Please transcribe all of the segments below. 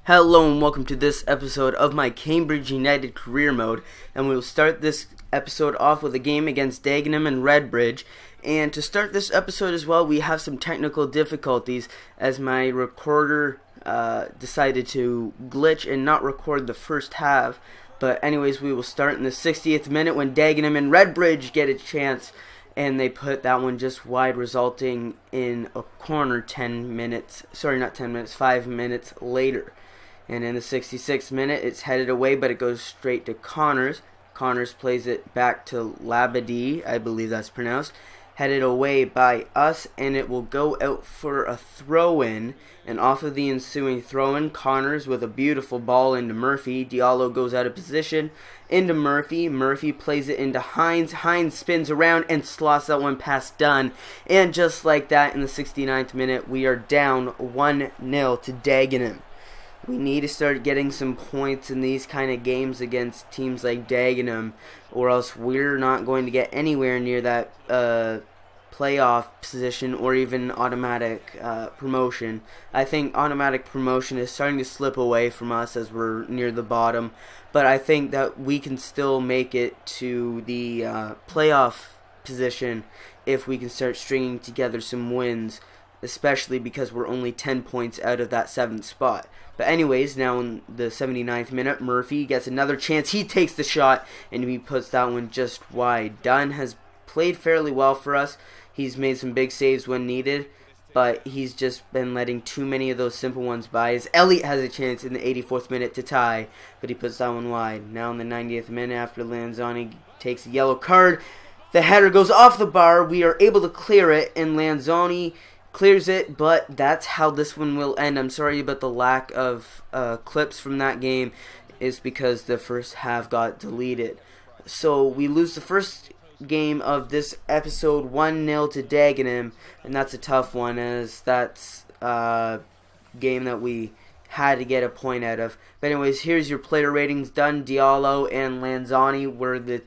Hello and welcome to this episode of my Cambridge United career mode, and we will start this episode off with a game against Dagenham and Redbridge. And to start this episode as well, we have some technical difficulties as my recorder decided to glitch and not record the first half. But anyways, we will start in the 60th minute when Dagenham and Redbridge get a chance, and they put that one just wide, resulting in a corner 5 minutes later. And in the 66th minute, it's headed away, but it goes straight to Connors. Connors plays it back to Labadie, I believe that's pronounced. Headed away by us, and it will go out for a throw-in. And off of the ensuing throw-in, Connors with a beautiful ball into Murphy. Diallo goes out of position into Murphy. Murphy plays it into Hines. Hines spins around and slots that one past Dunn. And just like that, in the 69th minute, we are down 1-0 to Dagenham. We need to start getting some points in these kind of games against teams like Dagenham, or else we're not going to get anywhere near that playoff position or even automatic promotion. I think automatic promotion is starting to slip away from us as we're near the bottom, but I think that we can still make it to the playoff position if we can start stringing together some wins, especially because we're only 10 points out of that 7th spot. But anyways, now in the 79th minute, Murphy gets another chance. He takes the shot, and he puts that one just wide. Dunn has played fairly well for us. He's made some big saves when needed, but he's just been letting too many of those simple ones by. As Elliott has a chance in the 84th minute to tie, but he puts that one wide. Now in the 90th minute, after Lanzani takes a yellow card, the header goes off the bar. We are able to clear it, and Lanzani clears it, but that's how this one will end. I'm sorry about the lack of clips from that game, is because the first half got deleted. So we lose the first game of this episode 1-0 to Dagenham, and that's a tough one, as that's a game that we had to get a point out of. But anyways, here's your player ratings. Dunn, Diallo, and Lanzani were the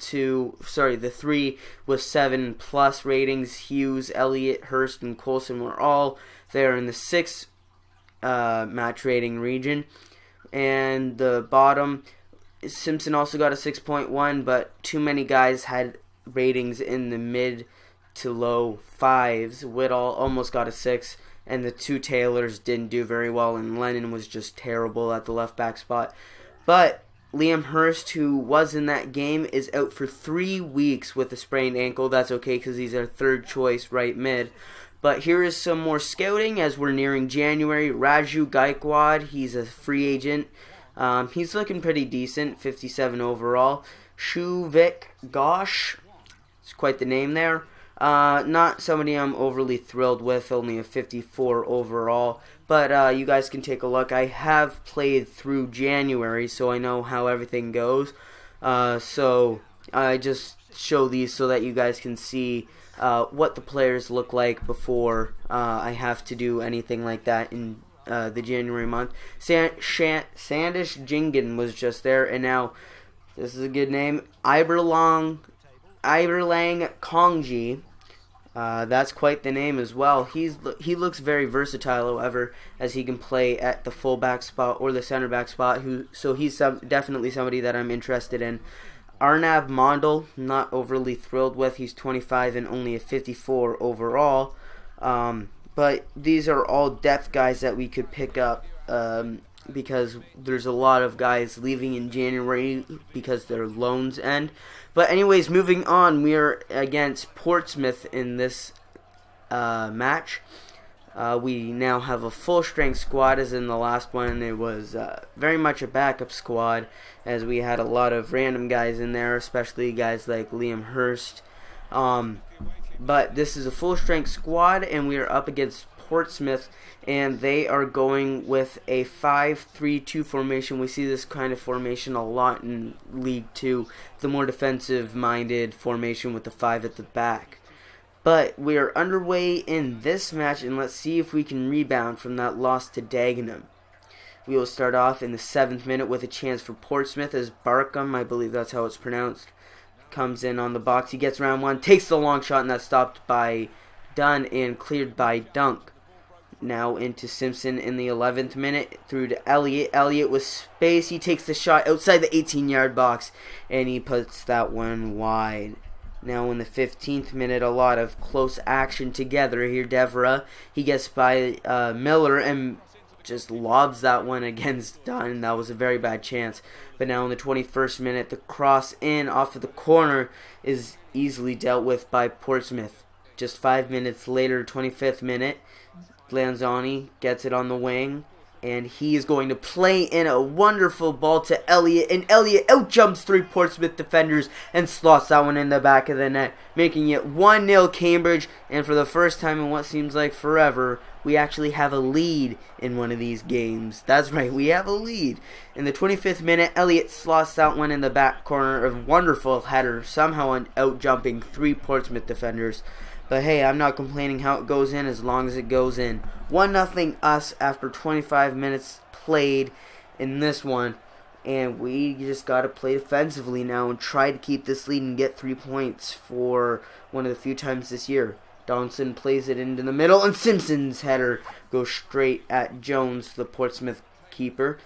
three with 7+ ratings. Hughes, Elliott, Hurst, and Coulson were all there in the 6 match rating region. And the bottom, Simpson also got a 6.1, but too many guys had ratings in the mid to low 5s. Whitall almost got a 6. And the two Taylors didn't do very well, and Lennon was just terrible at the left back spot. But Liam Hurst, who was in that game, is out for 3 weeks with a sprained ankle. That's okay because he's our third choice right mid. But here is some more scouting as we're nearing January. Raju Gaikwad, he's a free agent. He's looking pretty decent, 57 overall. Shuvik Ghosh, it's quite the name there. Not somebody I'm overly thrilled with, only a 54 overall, but you guys can take a look. I have played through January, so I know how everything goes. So I just show these so that you guys can see what the players look like before I have to do anything like that in the January month. Sandish Jingen was just there, and now this is a good name, Iberlang Kongji. That's quite the name as well. He looks very versatile, however, as he can play at the fullback spot or the center back spot. So he's definitely somebody that I'm interested in. Arnab Mondal, not overly thrilled with. He's 25 and only a 54 overall. But these are all depth guys that we could pick up because there's a lot of guys leaving in January because their loans end. But anyways, moving on, we are against Portsmouth in this match. We now have a full-strength squad, as in the last one. It was very much a backup squad, as we had a lot of random guys in there, especially guys like Liam Hurst. But this is a full-strength squad, and we are up against Portsmouth, and they are going with a 5-3-2 formation. We see this kind of formation a lot in League 2, the more defensive-minded formation with the 5 at the back. But we are underway in this match, and let's see if we can rebound from that loss to Dagenham. We will start off in the 7th minute with a chance for Portsmouth as Barkham, I believe that's how it's pronounced, comes in on the box. He gets around one, takes the long shot, and that's stopped by Dunn and cleared by Dunk. Now into Simpson in the 11th minute, through to Elliott. Elliott with space, he takes the shot outside the 18-yard box, and he puts that one wide. Now in the 15th minute, a lot of close action together here. Devra, he gets by Miller and just lobs that one against Dunn. That was a very bad chance. But now in the 21st minute, the cross in off of the corner is easily dealt with by Portsmouth. Just 5 minutes later, 25th minute, Lanzani gets it on the wing, and he is going to play in a wonderful ball to Elliott, and Elliott outjumps 3 Portsmouth defenders and slots that one in the back of the net, making it 1-0 Cambridge. And for the first time in what seems like forever, we actually have a lead in one of these games. That's right, we have a lead. In the 25th minute, Elliott slots that one in the back corner, a wonderful header, somehow outjumping 3 Portsmouth defenders. But hey, I'm not complaining how it goes in as long as it goes in. 1-0 us after 25 minutes played in this one. And we just got to play defensively now and try to keep this lead and get 3 points for one of the few times this year. Donaldson plays it into the middle, and Simpson's header goes straight at Jones, the Portsmouth keeper.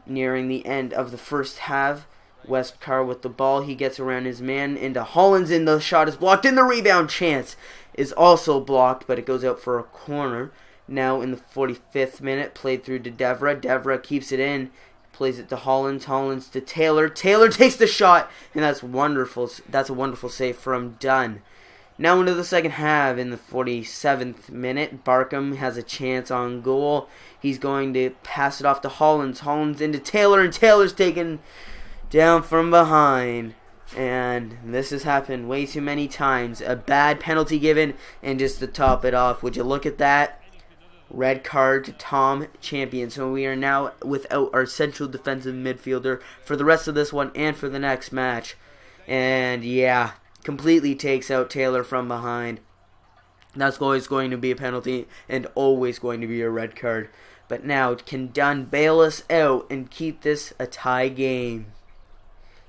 Nearing the end of the first half, Westcar with the ball, he gets around his man into Hollins, and the shot is blocked, and the rebound chance is also blocked, but it goes out for a corner. Now in the 45th minute, played through to Devra. Devra keeps it in, plays it to Hollins. Hollins to Taylor. Taylor takes the shot, and that's wonderful. That's a wonderful save from Dunn. Now into the second half, in the 47th minute, Barkham has a chance on goal. He's going to pass it off to Hollins. Hollins into Taylor, and Taylor's taken down from behind. And this has happened way too many times. A bad penalty given, and just to top it off, would you look at that? Red card to Tom Champion. So we are now without our central defensive midfielder for the rest of this one and for the next match. And yeah, completely takes out Taylor from behind. That's always going to be a penalty and always going to be a red card. But now, can Dunn bail us out and keep this a tie game?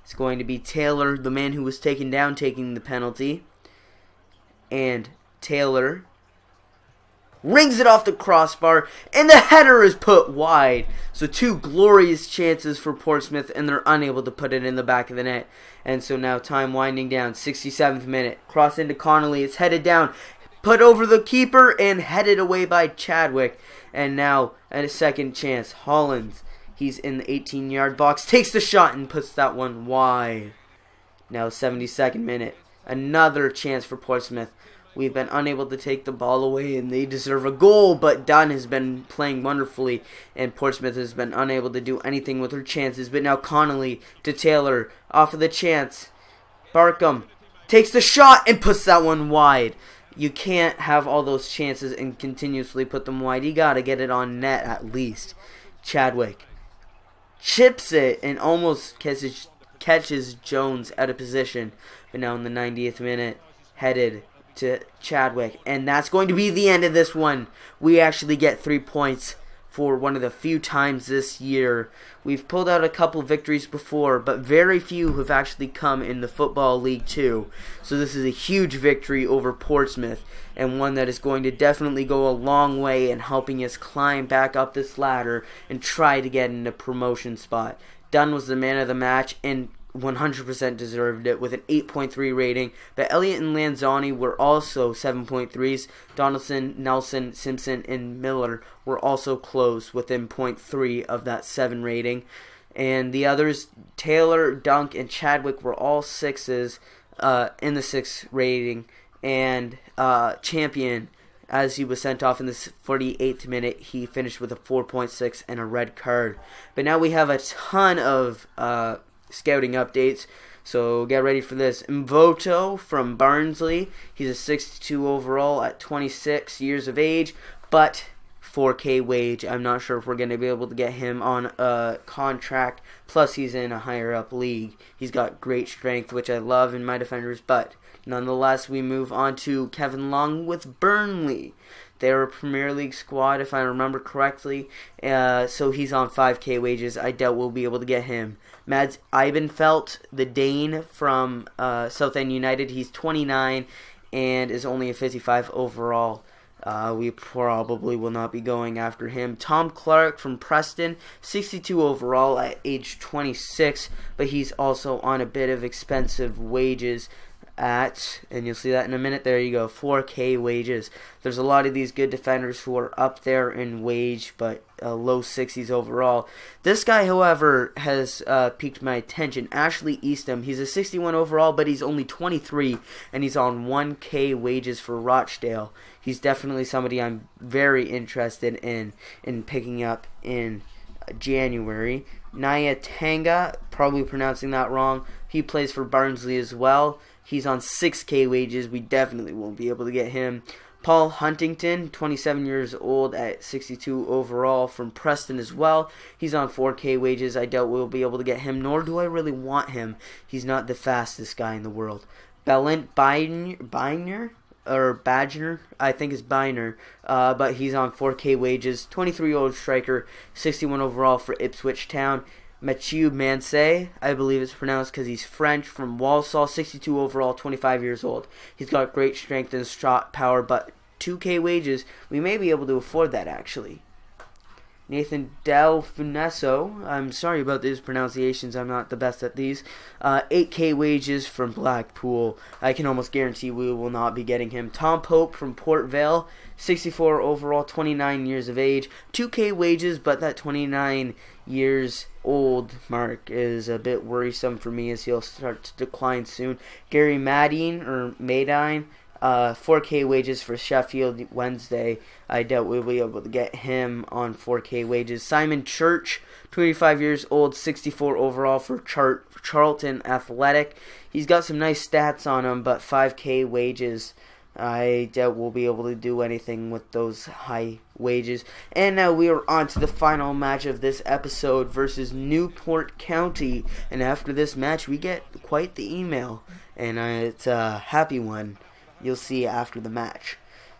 It's going to be Taylor, the man who was taken down, taking the penalty. And Taylor rings it off the crossbar, and the header is put wide. So 2 glorious chances for Portsmouth, and they're unable to put it in the back of the net. And so now time winding down, 67th minute. Cross into Connolly, it's headed down, put over the keeper, and headed away by Chadwick. And now at a second chance, Hollins. He's in the 18-yard box, takes the shot, and puts that one wide. Now 72nd minute. Another chance for Portsmouth. We've been unable to take the ball away, and they deserve a goal, but Dunn has been playing wonderfully, and Portsmouth has been unable to do anything with her chances. But now Connolly to Taylor, off of the chance. Barkham takes the shot and puts that one wide. You can't have all those chances and continuously put them wide. You got to get it on net at least. Chadwick chips it and almost catches Jones out of position. But now in the 90th minute, headed to Chadwick. And that's going to be the end of this one. We actually get 3 points for one of the few times this year. We've pulled out a couple victories before, but very few have actually come in the Football League 2. So this is a huge victory over Portsmouth, and one that is going to definitely go a long way in helping us climb back up this ladder and try to get in a promotion spot. Dunn was the man of the match, and 100% deserved it with an 8.3 rating, but Elliott and Lanzani were also 7.3s. Donaldson, Nelson, Simpson, and Miller were also close within 0.3 of that 7 rating. And the others, Taylor, Dunk, and Chadwick were all 6s in the 6 rating. And Champion, as he was sent off in the 48th minute, he finished with a 4.6 and a red card. But now we have a ton of scouting updates, so get ready for this. Mvoto from Barnsley, he's a 62 overall at 26 years of age, but 4K wage. I'm not sure if we're going to be able to get him on a contract, plus he's in a higher up league. He's got great strength, which I love in my defenders, but nonetheless, we move on to Kevin Long with Burnley. They're a Premier League squad, if I remember correctly, so he's on 5K wages. I doubt we'll be able to get him. Mads Ibenfelt, the Dane from Southend United, he's 29 and is only a 55 overall. We probably will not be going after him. Tom Clark from Preston, 62 overall at age 26, but he's also on a bit of expensive wages and you'll see that in a minute. There you go, 4K wages. There's a lot of these good defenders who are up there in wage, but low 60s overall. This guy, however, has piqued my attention. Ashley Eastham. He's a 61 overall, but he's only 23, and he's on 1K wages for Rochdale. He's definitely somebody I'm very interested in picking up in January. Naya Tanga, probably pronouncing that wrong. He plays for Barnsley as well. He's on 6K wages. We definitely won't be able to get him. Paul Huntington, 27 years old at 62 overall from Preston as well. He's on 4K wages. I doubt we'll be able to get him, nor do I really want him. He's not the fastest guy in the world. Belint Biner, I think it's Biner, but he's on 4K wages. 23-year-old striker, 61 overall for Ipswich Town. Mathieu Mansay, I believe it's pronounced because he's French, from Walsall, 62 overall, 25 years old. He's got great strength and shot power, but 2K wages, we may be able to afford that actually. Nathan Del Funesso, I'm sorry about these pronunciations, I'm not the best at these. 8K wages from Blackpool. I can almost guarantee we will not be getting him. Tom Pope from Port Vale, 64 overall, 29 years of age. 2K wages, but that 29 years old mark is a bit worrisome for me as he'll start to decline soon. Gary Madine, 4K wages for Sheffield Wednesday. I doubt we'll be able to get him on 4K wages. Simon Church, 25 years old, 64 overall for Charlton Athletic. He's got some nice stats on him, but 5K wages. I doubt we'll be able to do anything with those high wages. And now we are on to the final match of this episode versus Newport County. And after this match, we get quite the email. And it's a happy one. You'll see after the match.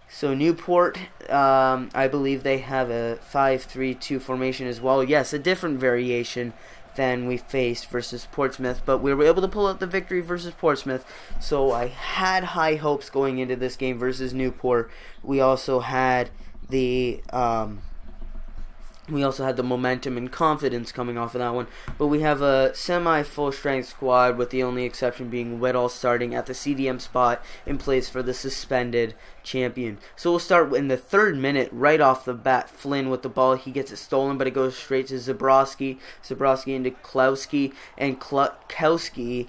So Newport, I believe they have a 5-3-2 formation as well. Yes, a different variation than we faced versus Portsmouth, but we were able to pull out the victory versus Portsmouth, so I had high hopes going into this game versus Newport. We also had the momentum and confidence coming off of that one, but we have a semi-full strength squad, with the only exception being Whittle starting at the CDM spot in place for the suspended champion. So we'll start in the 3rd minute, right off the bat. Flynn with the ball, he gets it stolen, but it goes straight to Zabrowski. Zabrowski into Klowski, and Klowski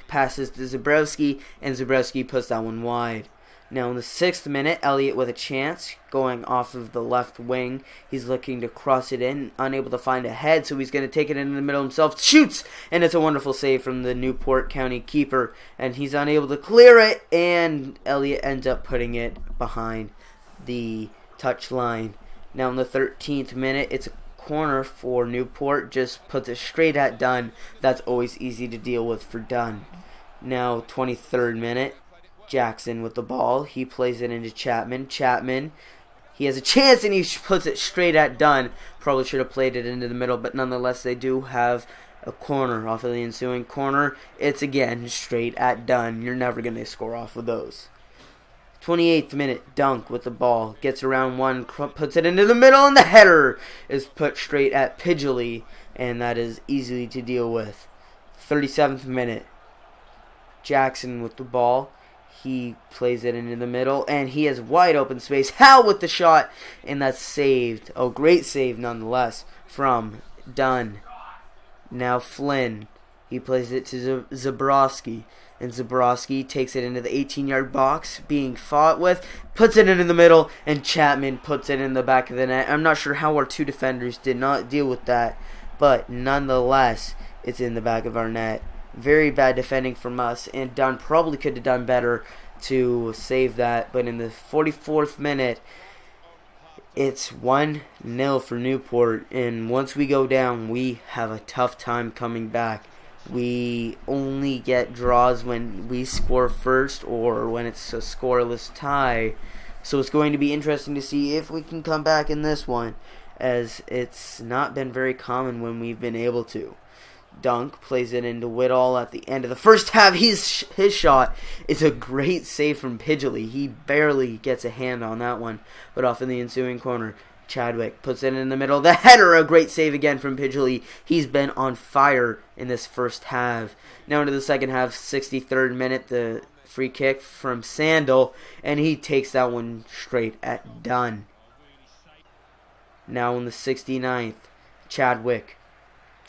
passes to Zabrowski, and Zabrowski puts that one wide. Now in the 6th minute, Elliott with a chance, going off of the left wing. He's looking to cross it in, unable to find a head, so he's going to take it into the middle himself. Shoots! And it's a wonderful save from the Newport County keeper. And he's unable to clear it, and Elliott ends up putting it behind the touch line. Now in the 13th minute, it's a corner for Newport. Just puts it straight at Dunn. That's always easy to deal with for Dunn. Now 23rd minute. Jackson with the ball. He plays it into Chapman. Chapman, he has a chance and he puts it straight at Dunn. Probably should have played it into the middle, but nonetheless they do have a corner off of the ensuing corner. It's again straight at Dunn. You're never going to score off of those. 28th minute, Dunk with the ball. Gets around one, puts it into the middle, and the header is put straight at Pidgley, and that is easy to deal with. 37th minute, Jackson with the ball. He plays it into the middle, and he has wide open space. Hal with the shot, and that's saved. Oh, great save nonetheless from Dunn. Now Flynn. He plays it to Zabrowski, and Zabrowski takes it into the 18-yard box, being fought with, puts it into the middle, and Chapman puts it in the back of the net. I'm not sure how our two defenders did not deal with that, but nonetheless, it's in the back of our net. Very bad defending from us, and Dunn probably could have done better to save that. But in the 44th minute, it's 1-0 for Newport, and once we go down, we have a tough time coming back. We only get draws when we score first or when it's a scoreless tie. So it's going to be interesting to see if we can come back in this one, as it's not been very common when we've been able to. dunk, plays it into Whittall at the end of the first half. His shot is a great save from Pidgley. He barely gets a hand on that one, but off in the ensuing corner, Chadwick puts it in the middle. The header, a great save again from Pidgley. He's been on fire in this first half. Now into the second half, 63rd minute, the free kick from Sandal, and he takes that one straight at Dunn. Now in the 69th, Chadwick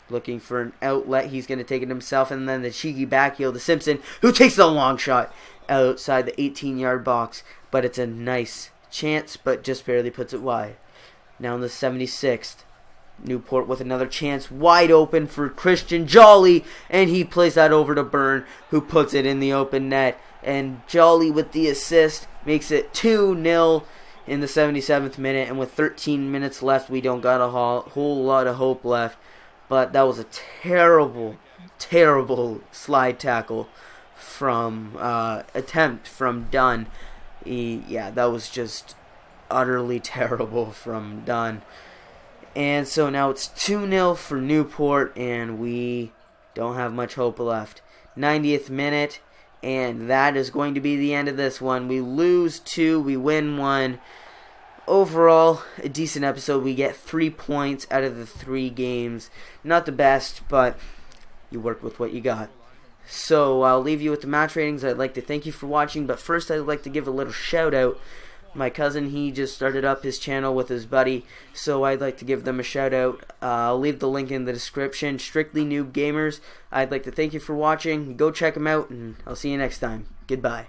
looking for an outlet. He's going to take it himself, and then the cheeky backheel to Simpson, who takes the long shot outside the 18-yard box. But it's a nice chance, but just barely puts it wide. Now in the 76th, Newport with another chance, wide open for Christian Jolly, and he plays that over to Byrne, who puts it in the open net. And Jolly with the assist makes it 2-0 in the 77th minute, and with 13 minutes left, we don't got a whole lot of hope left. But that was a terrible, terrible slide tackle from attempt from Dunn. Yeah, that was just utterly terrible from Dunn. And so now it's 2-0 for Newport, and we don't have much hope left. 90th minute, and that is going to be the end of this one. We lose 2, we win 1. Overall, a decent episode. We get 3 points out of the 3 games. Not the best, but you work with what you got. So I'll leave you with the match ratings. I'd like to thank you for watching, but first I'd like to give a little shout out. My cousin, he just started up his channel with his buddy, so I'd like to give them a shout out. I'll leave the link in the description. Strictly Noob Gamers. I'd like to thank you for watching. Go check them out, and I'll see you next time. Goodbye.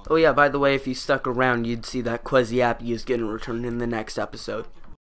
Oh yeah, by the way, if you stuck around, you'd see that Quasi app is getting returned in the next episode.